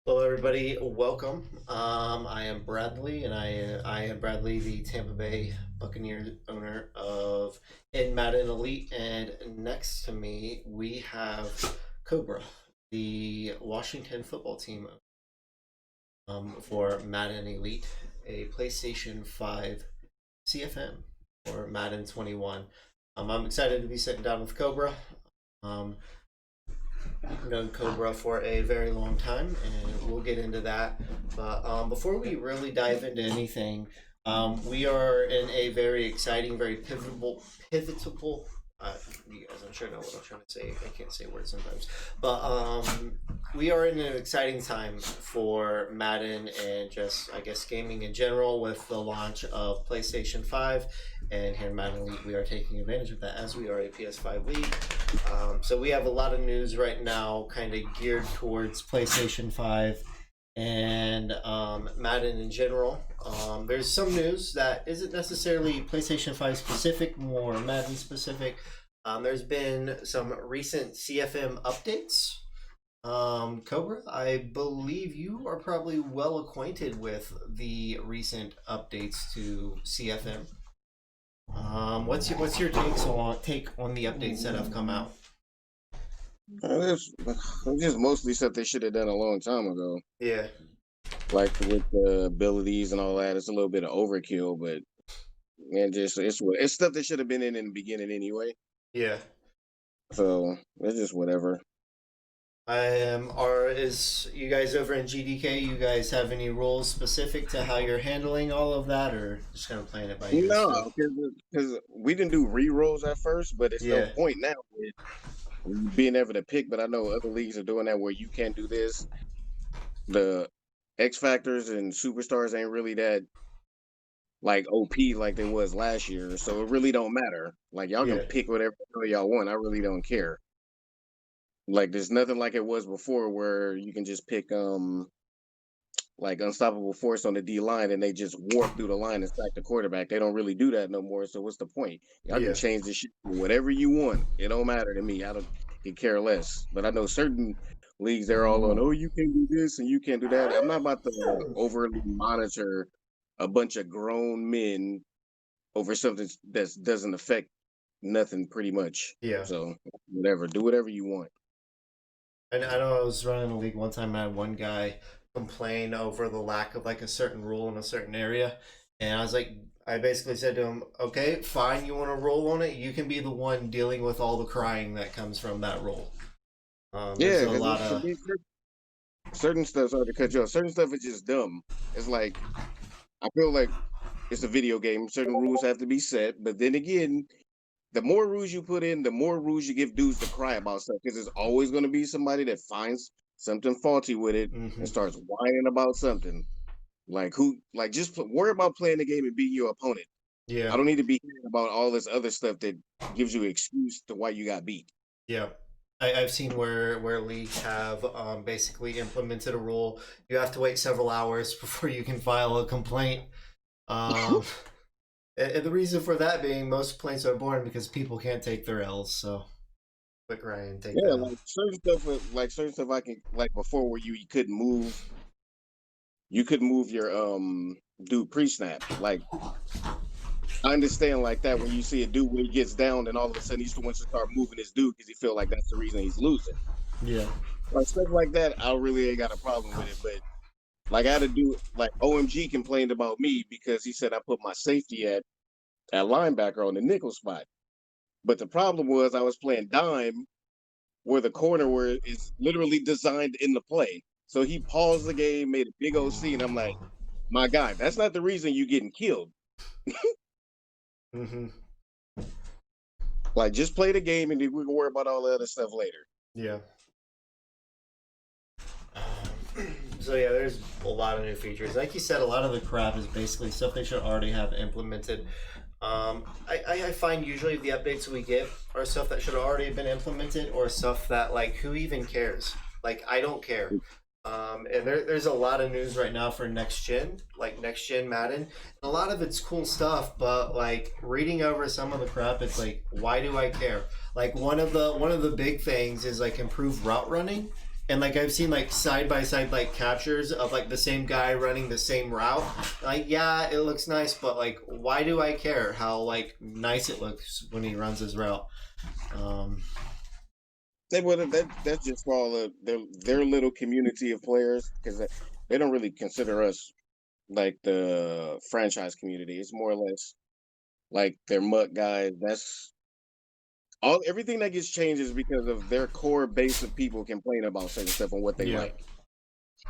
Hello, everybody. Welcome. I am Bradley, and I am Bradley, the Tampa Bay Buccaneers owner of Gen Madden Elite. And next to me, we have Cobra, the Washington football team for Madden Elite, a PlayStation 5 CFM or Madden 21. I'm excited to be sitting down with Cobra. Um, I've known Cobra for a very long time, and we'll get into that. But before we really dive into anything, we are in a very exciting, very pivotal. You guys, I'm sure know what I'm trying to say. I can't say words sometimes, but we are in an exciting time for Madden and just, I guess, gaming in general with the launch of PlayStation 5. And here in Madden Elite, we are taking advantage of that as we are a PS5 league. So we have a lot of news right now, kind of geared towards PlayStation 5 and Madden in general. There's some news that isn't necessarily PlayStation 5 specific, more Madden specific. There's been some recent CFM updates. Cobra, I believe you are probably well acquainted with the recent updates to CFM. What's your take on the updates that have come out? It's just mostly stuff they should have done a long time ago. Yeah, Like with the abilities and all that, it's a little bit of overkill, but man, it's stuff that should have been in the beginning anyway. yeah. So it's just whatever. Is you guys over in GDK? You guys have any rules specific to how you're handling all of that, or just kind of playing it by ear still? No, because we didn't do re-rolls at first, but it's no Yeah, point now with being able to pick. But I know other leagues are doing that where you can't do this. The X Factors and Superstars ain't really that like OP like they was last year, so it really don't matter. Like y'all can yeah, pick whatever the hell y'all want. I really don't care. Like there's nothing like it was before where you can just pick like unstoppable force on the D line and they just warp through the line and sack the quarterback. They don't really do that no more. So what's the point? Y'all can yeah. change the shit to whatever you want. It don't matter to me. I don't could care less. But I know certain leagues they're all on, oh, you can do this and you can't do that. I'm not about to overly monitor a bunch of grown men over something that doesn't affect nothing pretty much. Yeah. So whatever. Do whatever you want. And I know I was running a league one time and I had one guy complain over the lack of like a certain rule in a certain area. And I was like, I basically said to him, okay, fine, you want to roll on it? You can be the one dealing with all the crying that comes from that role. There's Yeah, a because lot of, certain stuff, sorry to cut you off, certain stuff is just dumb. It's like, I feel like it's a video game. Certain rules have to be set. But then again, the more rules you put in, the more rules you give dudes to cry about stuff. Because there's always going to be somebody that finds something faulty with it and mhm. starts whining about something. Like worry about playing the game and beating your opponent. Yeah, I don't need to be hearing about all this other stuff that gives you an excuse to why you got beat. yeah. I've seen where leagues have basically implemented a rule. You have to wait several hours before you can file a complaint. Um, and the reason for that being most complaints are born because people can't take their L's. So quick Ryan, take Yeah, the L. like certain stuff I can like before where you couldn't move your dude pre-snap. Like I understand like that when you see a dude when he gets down and all of a sudden he's the one to start moving his dude because he feel like that's the reason he's losing. Yeah, Like stuff like that, I really ain't got a problem with it. But like I had to do like OMG complained about me because he said I put my safety at linebacker on the nickel spot. But the problem was I was playing dime where the corner where is literally designed in the play. So he paused the game, made a big old scene. I'm like, my guy, that's not the reason you getting killed. hmm Like, just play the game and then we can worry about all the other stuff later. yeah. So yeah, there's a lot of new features. Like you said, a lot of the crap is basically stuff they should already have implemented. I find usually the updates we get are stuff that should already have been implemented or stuff that like who even cares? Like I don't care. And there's a lot of news right now for next gen Madden. And a lot of it's cool stuff, but like reading over some of the crap, it's like, why do I care? Like one of the big things is like improved route running. And like I've seen like side by side like captures of like the same guy running the same route. Like yeah, it looks nice, but like why do I care how like nice it looks when he runs his route? Um, They would that's just for all of their little community of players because they don't really consider us like the franchise community. It's more or less like their mutt guys. That's all. Everything that gets changed is because of their core base of people complain about certain stuff and what they yeah, like.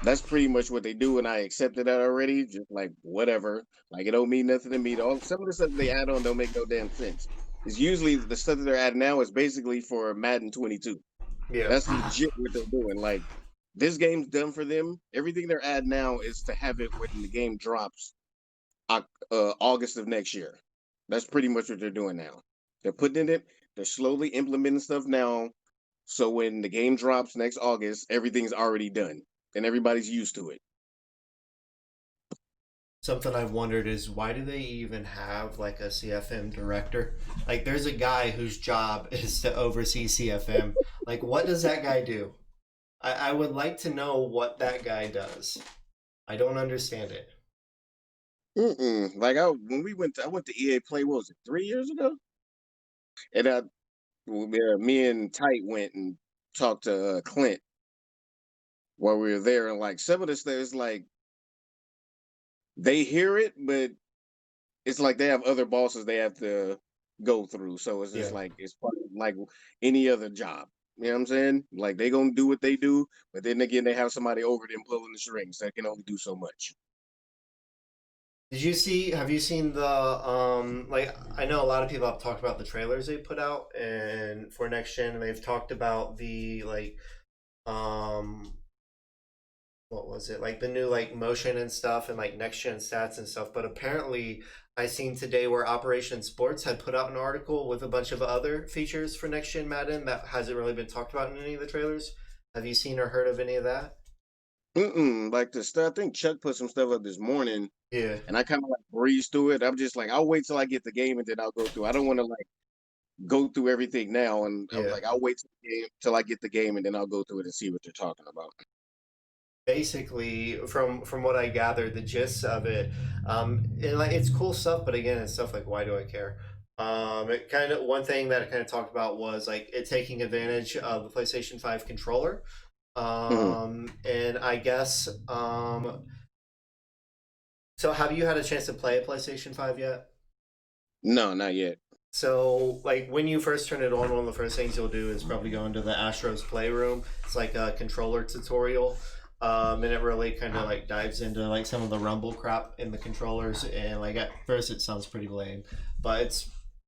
That's pretty much what they do, and I accepted that already. Just like whatever, like it don't mean nothing to me. All some of the stuff they add on don't make no damn sense. It's usually the stuff that they're adding now is basically for Madden 22. yeah. That's legit what they're doing. Like this game's done for them. Everything they're adding now is to have it when the game drops, August of next year. That's pretty much what they're doing now. They're putting in it. They're slowly implementing stuff now. So when the game drops next August, everything's already done and everybody's used to it. Something I've wondered is why do they even have like a CFM director? Like there's a guy whose job is to oversee CFM. Like what does that guy do? I would like to know what that guy does. I don't understand it. Like I went to EA Play. What was it? 3 years ago, and me and Tight went and talked to Clint while we were there, and like some of this stuff is like they hear it, but it's like they have other bosses they have to go through. So it's Yeah. just like it's part of like any other job. You know what I'm saying? Like they gonna do what they do, but then again they have somebody over them pulling the strings that can only do so much. Did you see? Have you seen the like? I know a lot of people have talked about the trailers they put out, and for next gen, and they've talked about the like um what was it like the new like motion and stuff and like next gen stats and stuff. But apparently, I seen today where Operation Sports had put out an article with a bunch of other features for next gen Madden that hasn't really been talked about in any of the trailers. Have you seen or heard of any of that? Like the stuff. I think Chuck put some stuff up this morning, Yeah, and I kind of like breezed through it. I'm just like, I'll wait till I get the game and then I'll go through. I don't want to like go through everything now, and I was yeah. like, I'll wait till I get the game and then I'll go through it and see what they're talking about. Basically from what I gathered, the gist of it, and like it's cool stuff, but again, it's stuff like why do I care? It kind of one thing that it kind of talked about was like it taking advantage of the PlayStation 5 controller, Mhm. and I guess so have you had a chance to play a PlayStation 5 yet? No, not yet. So, like, when you first turn it on, one of the first things you'll do is probably go into the Astros Playroom. It's like a controller tutorial, and it really kind of like dives into like some of the rumble crap in the controllers. And like at first, it sounds pretty lame, but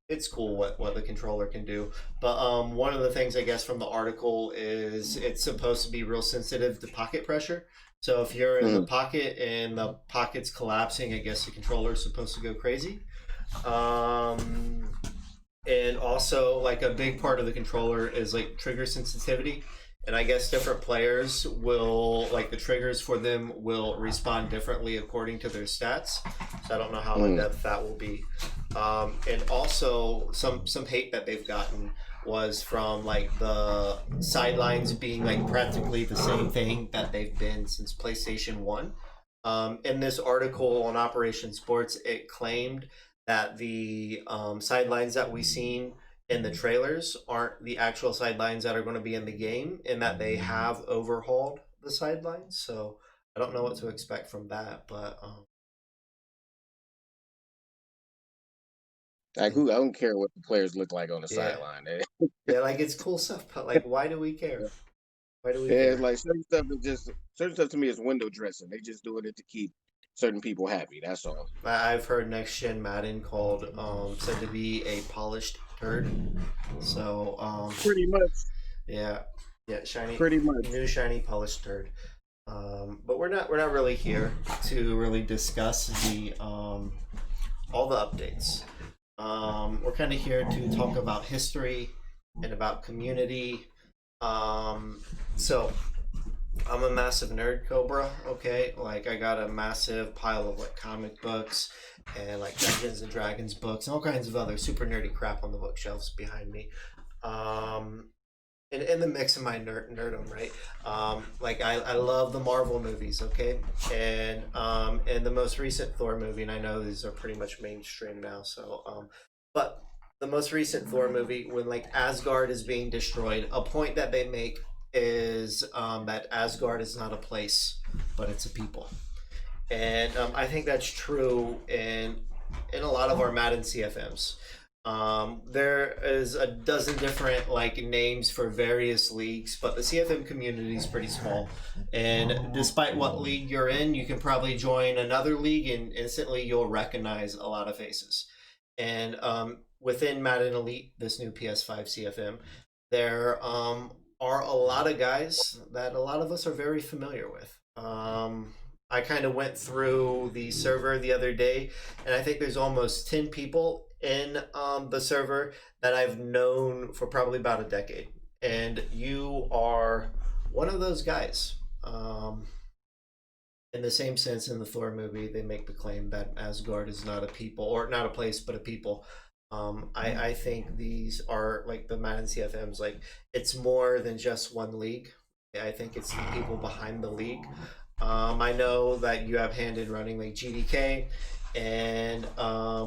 it's cool what the controller can do. But one of the things I guess from the article is it's supposed to be real sensitive to pocket pressure. So if you're in the Mhm. pocket and the pocket's collapsing, I guess the controller is supposed to go crazy. Um, and also like a big part of the controller is like trigger sensitivity, and I guess different players will like the triggers for them will respond differently according to their stats, so I don't know how in Mhm. depth that will be. And also some hate that they've gotten was from like the sidelines being like practically the same thing that they've been since PlayStation 1. In this article on Operation Sports, it claimed that the sidelines that we've seen in the trailers aren't the actual sidelines that are going to be in the game, and that they have overhauled the sidelines. So I don't know what to expect from that, but Like who? I don't care what the players look like on the yeah, sideline. yeah, like it's cool stuff, but like, why do we care? Why do we Yeah, it's care? like certain stuff to me is window dressing. They just doing it to keep certain people happy. That's all. I've heard next gen Madden called said to be a polished turd. So Pretty much. yeah, yeah, shiny, Pretty much. new shiny polished turd. But we're not really here to really discuss the all the updates. We're kind of here to talk about history and about community. So I'm a massive nerd, Cobra. Okay, like I got a massive pile of like comic books and like Dungeons and Dragons books and all kinds of other super nerdy crap on the bookshelves behind me. Um, in the mix of my nerdum, right? Like I love the Marvel movies, okay, and the most recent Thor movie, and I know these are pretty much mainstream now, so but the most recent Thor movie, when like Asgard is being destroyed, a point that they make is that Asgard is not a place, but it's a people, and I think that's true in a lot of our Madden CFMs. There is a dozen different like names for various leagues, but the CFM community is pretty small. And despite what league you're in, you can probably join another league, and instantly you'll recognize a lot of faces. And within Madden Elite, this new PS5 CFM, there are a lot of guys that a lot of us are very familiar with. I kind of went through the server the other day, and I think there's almost 10 people in the server that I've known for probably about a decade. And you are one of those guys. In the same sense, in the Thor movie, they make the claim that Asgard is not a people, or not a place, but a people. I think these are like the Madden CFMs. Like it's more than just one league. I think it's the people behind the league. I know that you have handed running like GDK, and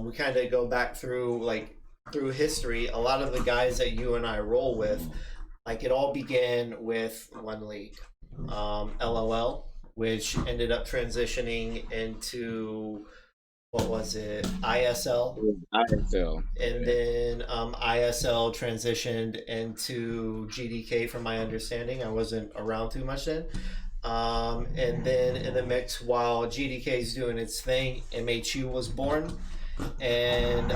we kind of go back through like through history. A lot of the guys that you and I roll with, like it all began with one league, LOL, which ended up transitioning into what was it, ISL, ISL. and then ISL transitioned into GDK. From my understanding, I wasn't around too much then. And then in the mix, while GDK is doing its thing, MHU was born, and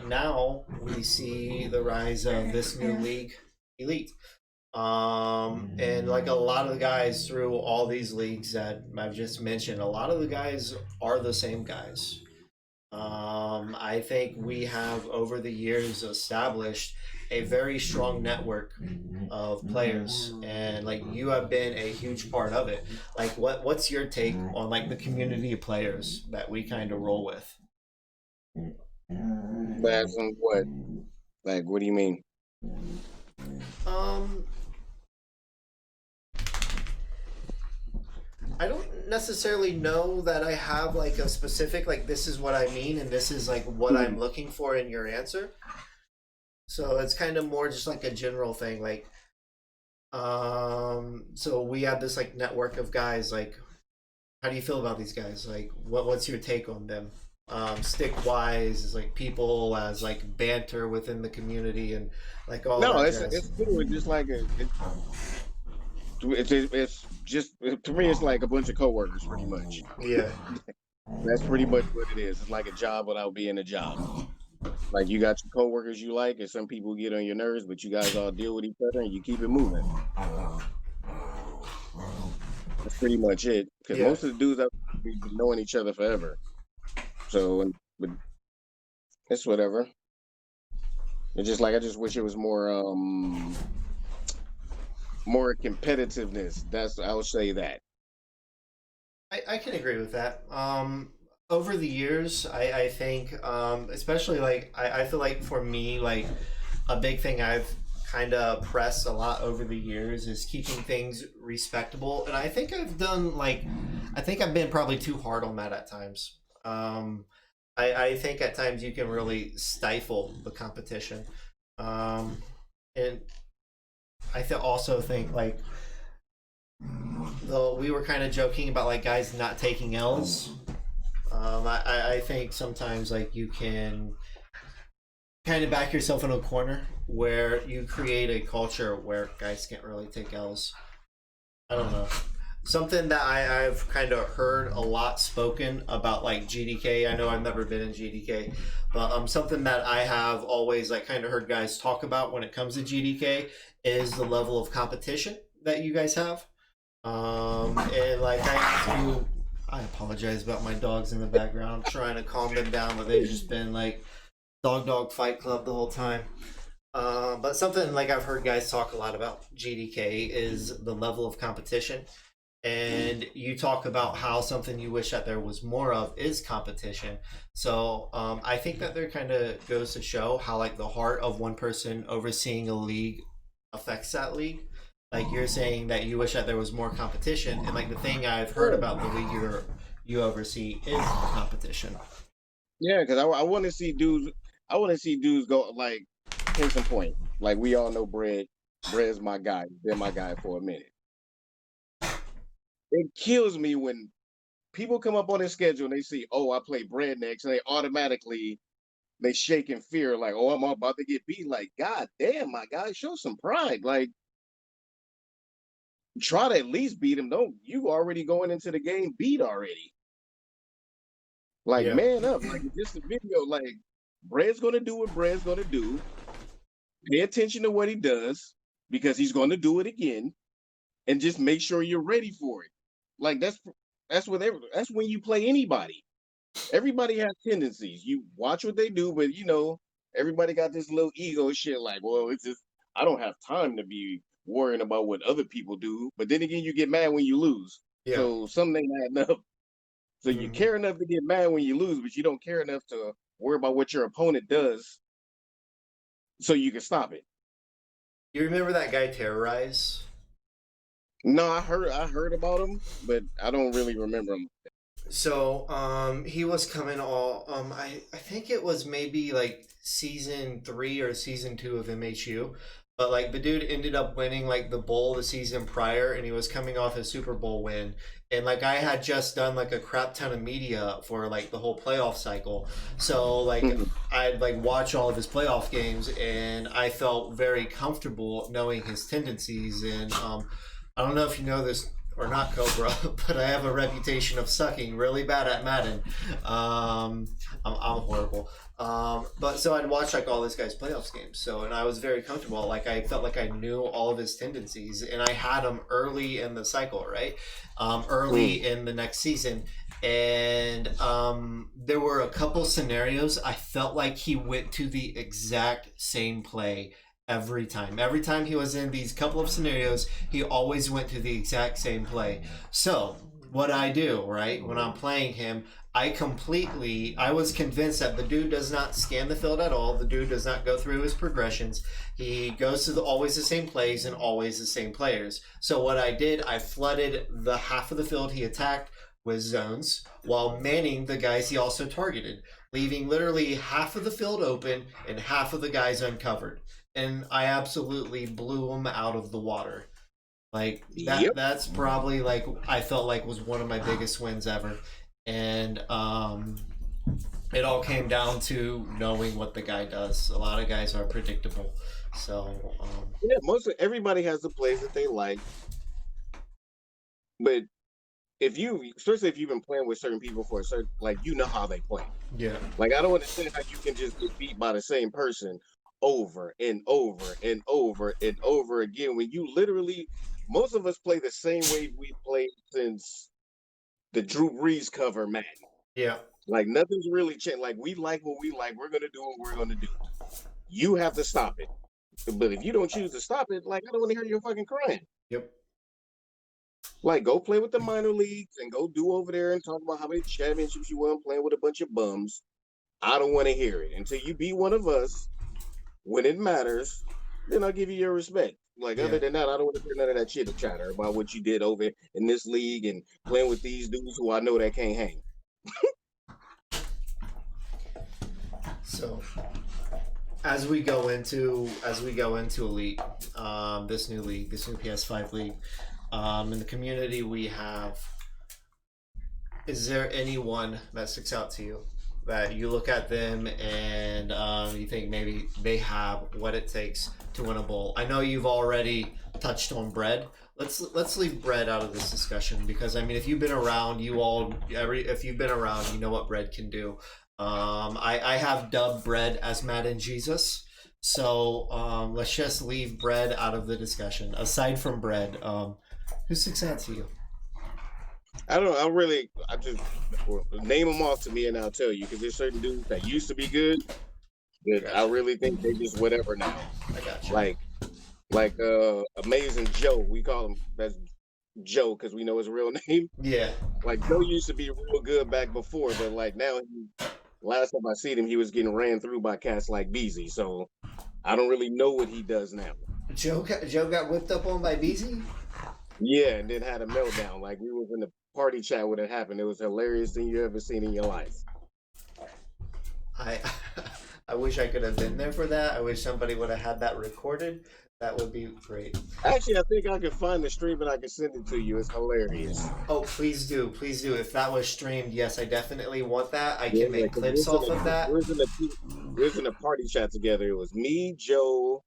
now we see the rise of this new league, Elite. And like a lot of the guys through all these leagues that I've just mentioned, a lot of the guys are the same guys. I think we have over the years established a very strong network of players, and like you have been a huge part of it. Like what's your take on like the community of players that we kind of roll with? That's what? Like, what do you mean? um I don't necessarily know that I have like a specific like this is what I mean and this is like what I'm looking for in your answer. So it's kind of more just like a general thing. Like so we have this like network of guys. Like how do you feel about these guys? Like what's your take on them? Stick wise is like people as like banter within the community and like all No, that it's jazz. cool. It's just like it's just to me, it's like a bunch of coworkers, pretty much. Yeah. That's pretty much what it is. It's like a job without being a job. Like you got your coworkers you like, and some people get on your nerves, but you guys all deal with each other and you keep it moving. That's pretty much it. Because Yeah. most of the dudes have been knowing each other forever. So, but it's whatever. It's just like I just wish it was more competitiveness. That's I'll say that. I can agree with that. Over the years, I think, especially like, I feel like for me, like a big thing I've kind of pressed a lot over the years is keeping things respectable. And I think I've done like, I think I've been probably too hard on that at times. I think at times you can really stifle the competition. And also think like, though we were kind of joking about like guys not taking L's. I think sometimes like you can kind of back yourself in a corner where you create a culture where guys can't really take L's. I don't know. Something that I've kind of heard a lot spoken about like GDK. I know I've never been in GDK, but something that I have always like kind of heard guys talk about when it comes to GDK is the level of competition that you guys have. And like I apologize about my dogs in the background. I'm trying to calm them down, but they've just been like dog fight club the whole time. But something like I've heard guys talk a lot about GDK is the level of competition. And you talk about how something you wish that there was more of is competition. So I think that there kind of goes to show how like the heart of one person overseeing a league affects that league? Like you're saying that you wish that there was more competition, and like the thing I've heard about the league you oversee is competition. Yeah, because I want to see dudes. I want to see dudes go like, case in point. Like we all know, Bread. Bread's my guy. He's been my guy for a minute. It kills me when people come up on their schedule and they see, oh, I play Bread next, and they automatically they shake in fear, like, oh, I'm about to get beat. Like, God damn, my guy, show some pride. Like, try to at least beat him. Don't you already going into the game beat already? Like, Yeah. man up. Like, it's just a video. Like, Bread's gonna do what Bread's gonna do. Pay attention to what he does because he's gonna do it again, and just make sure you're ready for it. Like, that's when you play anybody. Everybody has tendencies. You watch what they do, but everybody got this little ego shit. Like, well, it's just I don't have time to be worrying about what other people do. But then again, you get mad when you lose. Yeah. So something ain't adding up. So you Mm-hmm. care enough to get mad when you lose, but you don't care enough to worry about what your opponent does, so you can stop it. You remember that guy Terrorize? No, I heard about him, but I don't really remember him. So, he was coming all. I think it was maybe like season 3 or season 2 of MHU, but like the dude ended up winning like the bowl the season prior, and he was coming off his Super Bowl win, and like I had just done like a crap ton of media for like the whole playoff cycle, so like Mhm. I'd like watch all of his playoff games, and I felt very comfortable knowing his tendencies, and I don't know if you know this or not, Cobra, but I have a reputation of sucking really bad at Madden. I'm horrible. But so I'd watch like all this guy's playoffs games. So and I was very comfortable. Like I felt like I knew all of his tendencies, and I had him early in the cycle, right? Mm. Early in the next season, and there were a couple scenarios I felt like he went to the exact same play every time. Every time he was in these couple of scenarios, he always went to the exact same play. So, what I do, right, when I'm playing him, I was convinced that the dude does not scan the field at all. The dude does not go through his progressions. He goes to always the same plays and always the same players. So, what I did, I flooded the half of the field he attacked with zones while manning the guys he also targeted, leaving literally half of the field open and half of the guys uncovered, and I absolutely blew him out of the water. Like that Yep. that's probably like I felt like was one of my biggest wins ever. And it all came down to knowing what the guy does. A lot of guys are predictable. So Yeah, everybody has the plays that they like, but especially if you've been playing with certain people for a certain, like how they play. yeah. Like I don't understand how you can just get beat by the same person over and over and over and over again when you literally most of us play the same way we played since the Drew Brees cover Madden. Yeah. Like nothing's really changed. Like we like what we like. We're gonna do what we're gonna do. You have to stop it. But if you don't choose to stop it, like I don't want to hear you fucking crying. Yep. Like go play with the minor leagues and go do over there and talk about how many championships you won playing with a bunch of bums. I don't want to hear it until you be one of us when it matters. Then I'll give you your respect. Like Yeah. other than that, I don't want to hear none of that shit chatter about what you did over in this league and playing with these dudes who I know that can't hang. So as we go into Elite, this new league, this new PS5 league, in the community we have. Is there anyone that sticks out to you that you look at them and you think maybe they have what it takes to win a bowl? I know you've already touched on Bread. Let's leave Bread out of this discussion because I mean, if you've been around, if you've been around, you know what Bread can do. I have dubbed Bread as Madden Jesus. So let's just leave Bread out of the discussion. Aside from Bread, who sticks out to you? I don't. I just name them off to me and I'll tell you because there's certain dudes that used to be good I that I gotcha. really think they just whatever now. I gotcha. Like Amazing Joe. We call him that's Joe because we know his real name. Yeah. Like Joe used to be real good back before, but like now last time I seen him, he was getting ran through by cats like Beezy. So I don't really know what he does now. Joe got whipped up on by BZ. Yeah, and then had a meltdown. Like we was in the party chat when it happened. It was the hilarious thing you ever seen in your life. I I wish I could have been there for that. I wish somebody would have had that recorded. That would be great. Actually, I think I can find the stream and I can send it to you. It's hilarious. Oh, please do, please do. If that was streamed, yes, I definitely want that. I Yeah, can make because clips off of that. we was in a party chat together. It was me, Joe,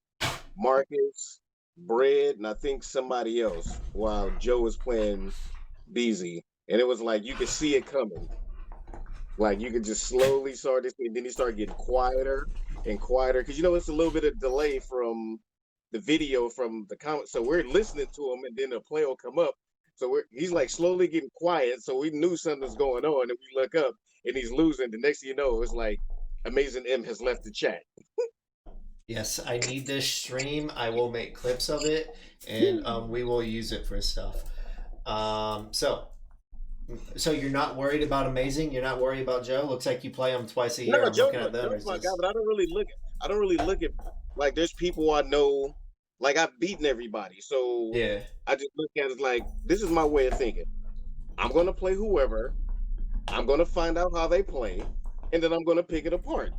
Marcus, Bread, and I think somebody else while Joe was playing Beezy. And it was like you could see it coming. Like you could just slowly start this, and then he started getting quieter and quieter. Because it's a little bit of delay from the video from the comment. So we're listening to him, and then the play will come up. So he's like slowly getting quiet. So we knew something's going on, and we look up, and he's losing. The next thing you know, it's like Amazing M has left the chat. Yes, I need this stream. I will make clips of it, and we will use it for stuff. So you're not worried about Amazing? You're not worried about Joe? Looks like you play him twice a year. No, I'm looking at the Joe's my numbers. guy, but I don't really look. I don't really look at like there's people I know. Like I've beaten everybody, so Yeah. I just look at it like this is my way of thinking. I'm gonna play whoever. I'm gonna find out how they play, and then I'm gonna pick it apart.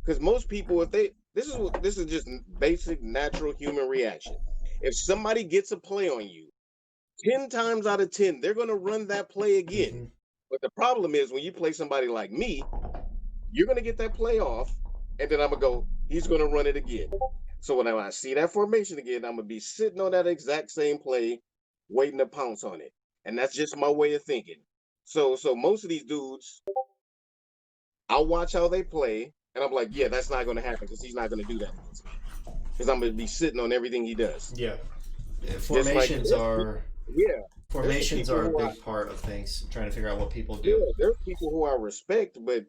Because most people, if they this is just basic natural human reaction. If somebody gets a play on you, 10 times out of 10, they're gonna run that play again. Mm-hmm. But the problem is when you play somebody like me, you're gonna get that play off, and then I'm gonna go, he's gonna run it again. So when I see that formation again, I'm gonna be sitting on that exact same play, waiting to pounce on it. And that's just my way of thinking. So most of these dudes, I'll watch how they play, and I'm like, yeah, that's not gonna happen because he's not gonna do that against me. Because I'm gonna be sitting on everything he does. Yeah. Formations Formations are a big part of things. Trying to figure out what people do. Yeah, there's people who I respect, but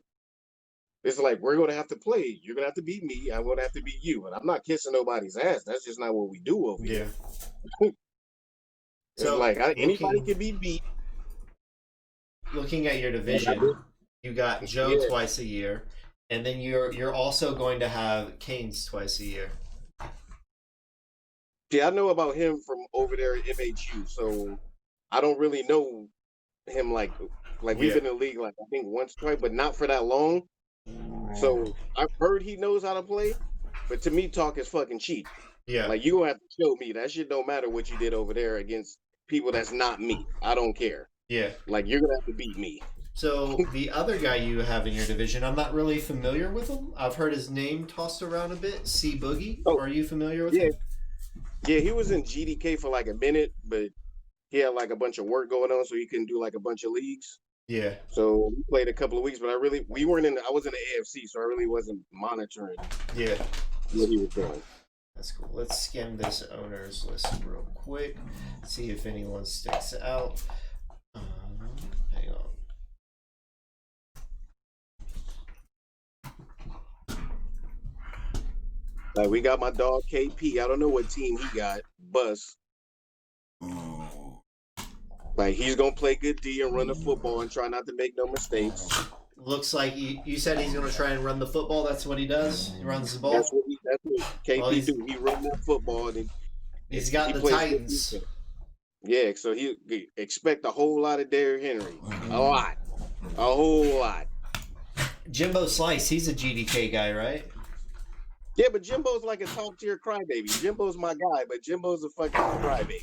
it's like we're gonna have to play. You're gonna have to beat me. I'm gonna have to beat you, and I'm not kissing nobody's ass. That's just not what we do over here. It's So like anybody can be beat. Looking at your division, you got Joe twice a year, and then you're also going to have Canes twice a year. See, I know about him from over there at MHU, so I don't really know him like we've been in the league like I think once, twice, but not for that long. So I've heard he knows how to play, but to me, talk is fucking cheap. Yeah. Like you gonna have to show me that shit. Don't matter what you did over there against people that's not me. I don't care. Yeah. Like you're gonna have to beat me. So the other guy you have in your division, I'm not really familiar with him. I've heard his name tossed around a bit. C Boogie. Oh, are you familiar with him? Yeah, he was in GDK for like a minute, but he had like a bunch of work going on, so he couldn't do like a bunch of leagues. Yeah. So we played a couple of weeks, but I was in the AFC, so I really wasn't monitoring. Yeah. What he was doing. That's cool. Let's skim this owners list real quick. See if anyone sticks out. Hang on. Like we got my dog KP. I don't know what team he got. Bus. Like he's gonna play good D and run the football and try not to make no mistakes. Looks like you said he's gonna try and run the football. That's what he does. He runs the ball. That's what KP do. He runs that football and he's got the Titans. Yeah, so he expect a whole lot of Derrick Henry. A whole lot. Jimbo Slice, he's a GDK guy, right? Yeah, but Jimbo's like a top tier crybaby. Jimbo's my guy, but Jimbo's a fucking crybaby.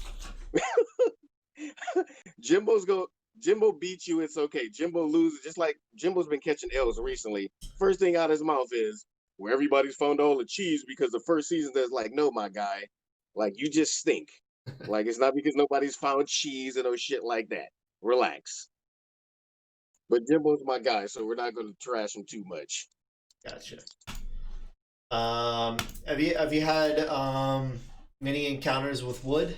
Jimbo beats you, it's okay. Jimbo loses, just like Jimbo's been catching L's recently. First thing out of his mouth is, where everybody's found all the cheese because the first season there's like, no, my guy, like you just stink. Like it's not because nobody's found cheese and no shit like that. Relax. But Jimbo's my guy, so we're not going to trash him too much. Gotcha. Have you had many encounters with Wood?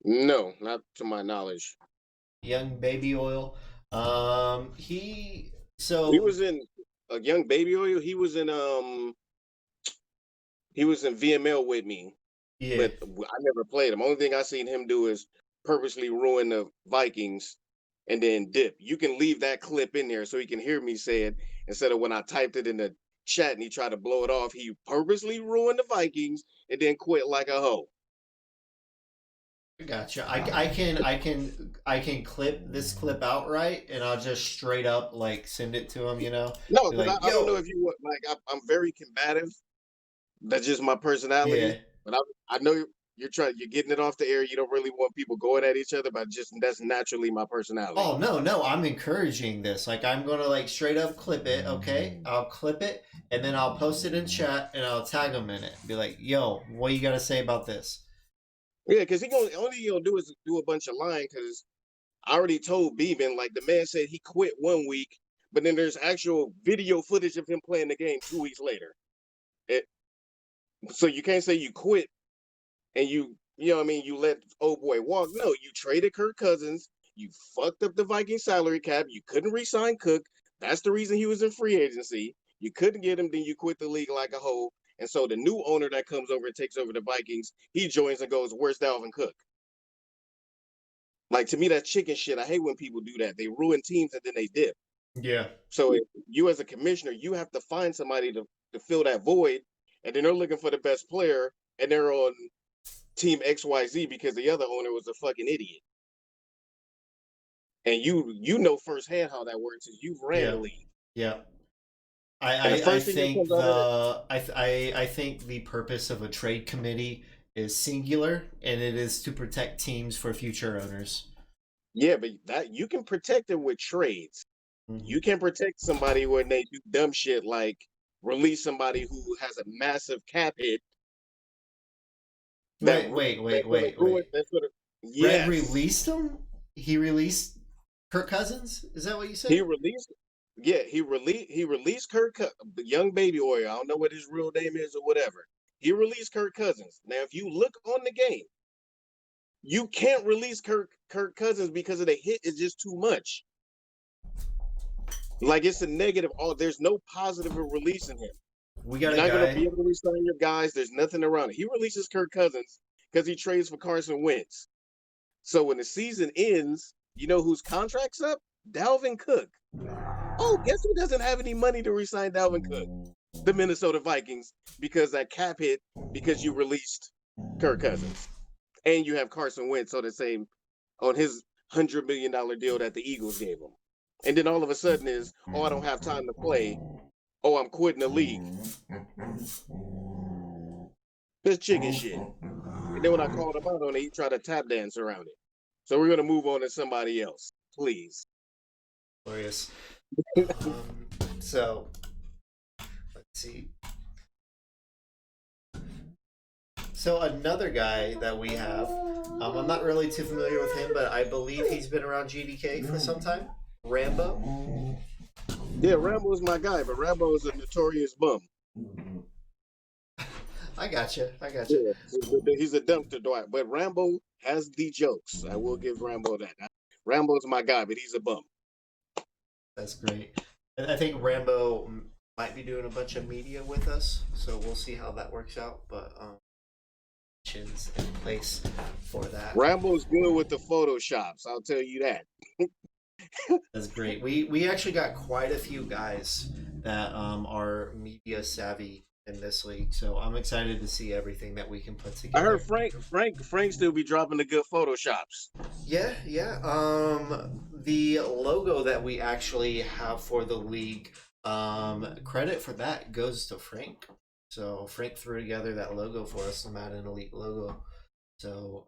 No, not to my knowledge. Young Baby Oil. He was in a Young Baby Oil. He was in VML with me. Yeah. But I never played him. Only thing I seen him do is purposely ruin the Vikings and then dip. You can leave that clip in there so he can hear me say it instead of when I typed it in the chat and he tried to blow it off. He purposely ruined the Vikings and then quit like a hoe. Gotcha. I can clip this clip out right, and I'll just straight up like send it to him. No, Be because like, I don't know yo, if you would like. I'm very combative. That's just my yeah. personality. But I know you're getting it off the air. You don't really want people going at each other, but just that's naturally my personality. Oh no, no, I'm encouraging this. Like I'm gonna like straight up clip it. Okay, I'll clip it, and then I'll post it in chat, and I'll tag him in it. Be like, yo, what you gotta say about this? Yeah, because he gonna only he gonna do is do a bunch of lying. Because I already told Beeman, like the man said he quit 1 week, but then there's actual video footage of him playing the game 2 weeks later. It, so you can't say you quit and you know what I mean, you let old boy walk. No, you traded Kirk Cousins, you fucked up the Viking salary cap, you couldn't re-sign Cook. That's the reason he was in free agency. You couldn't get him, then you quit the league like a hoe. And so the new owner that comes over and takes over the Vikings, he joins and goes, "Where's Dalvin Cook?" Like to me, that's chicken shit. I hate when people do that. They ruin teams and then they dip. Yeah, So you as a commissioner, you have to find somebody to fill that void, and then they're looking for the best player, and they're on team XYZ because the other owner was a fucking idiot. And you know firsthand how that works. Is you've ran yeah, the league, yeah. and the I first thing that think comes out of it, I think the purpose of a trade committee is singular, and it is to protect teams for future owners. yeah, but that you can protect them with trades. Mhm. You can protect somebody when they do dumb shit like release somebody who has a massive cap hit Wait, wait, that's wait, gonna wait, ruin wait. that's gonna Fred yes. released him. He released Kirk Cousins. Is that what you He said? released yeah, he released the young baby Warrior. I don't know what his real name is or whatever. He released Kirk Cousins. Now, if you look on the game, you can't release Kirk Cousins because of the hit is just too much. Like it's a negative. Oh, there's no positive of releasing him. We got You're a not gonna be guy. able to resign your guys. There's nothing around it. He releases Kirk Cousins because he trades for Carson Wentz. So when the season ends, you know whose contract's up? Dalvin Cook. Oh, guess who doesn't have any money to resign Dalvin Cook? The Minnesota Vikings, because that cap hit because you released Kirk Cousins and you have Carson Wentz on the same on his $100 million deal that the Eagles gave him. And then all of a sudden is, oh, I don't have time to play. Oh, I'm quitting the league. That's chicken shit. And then when I called him out on it, he tried to tap dance around it. So we're gonna move on to somebody else, please. Glorious. So let's see. So another guy that we have, I'm not really too familiar with him, but I believe he's been around GDK for some time. Rambo. Yeah, Rambo's my guy, but Rambo is a notorious bum. I gotcha. I gotcha. Yeah, he's a dumpster dweller. But Rambo has the jokes. I will give Rambo that. Rambo's my guy, but he's a bum. That's great. And I think Rambo might be doing a bunch of media with us, so we'll see how that works out. But in place for that. Rambo's good with the photoshops. I'll tell you that. That's great. We actually got quite a few guys that are media savvy in this league, so I'm excited to see everything that we can put I heard together. Frank still be dropping the good photoshops. Yeah, yeah. The logo that we actually have for the league, credit for that goes to Frank. So Frank threw together that logo for us, the Madden Elite logo. So,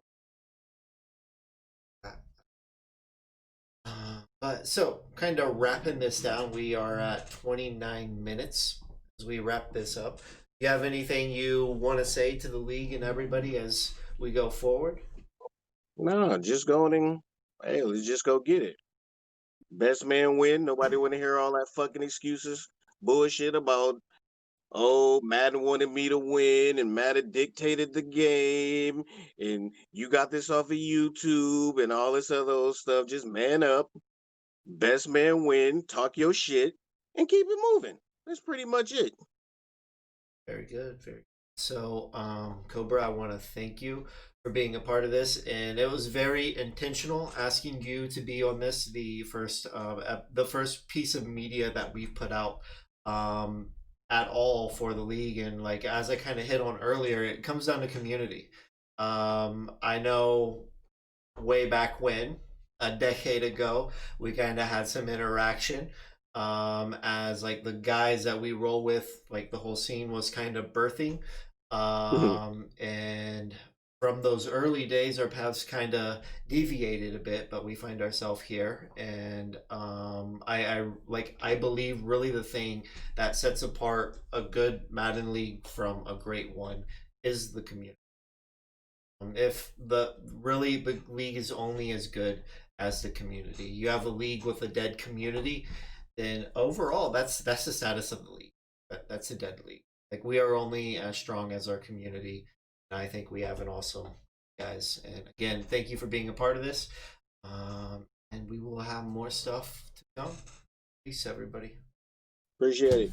but so kind of wrapping this down, we are at 29 minutes as we wrap this up. You have anything you want to say to the league and everybody as we go forward? No, just go and hey, let's just go get it. Best man win. Nobody want to hear all that fucking excuses, bullshit about oh Madden wanted me to win and Madden dictated the game and you got this off of YouTube and all this other old stuff. Just man up. Best man win. Talk your shit and keep it moving. That's pretty much it. Very good. Very good. So, Cobra, I want to thank you for being a part of this, and it was very intentional asking you to be on this. The first piece of media that we put out. Um, at all for the league. And like as I kind of hit on earlier, it comes down to community. I know way back when, a decade ago, we kind of had some interaction. As like the guys that we roll with, like the whole scene was kind of birthing. And from those early days, our paths kind of deviated a bit, but we find ourselves here. And I believe really the thing that sets apart a good Madden league from a great one is the community. If the league is only as good as the community. You have a league with a dead community, then overall that's the status of the league. That's a dead league. Like we are only as strong as our community. And I think we have an awesome guys. And again, thank you for being a part of this. And we will have more stuff to come. Peace, everybody. Appreciate it.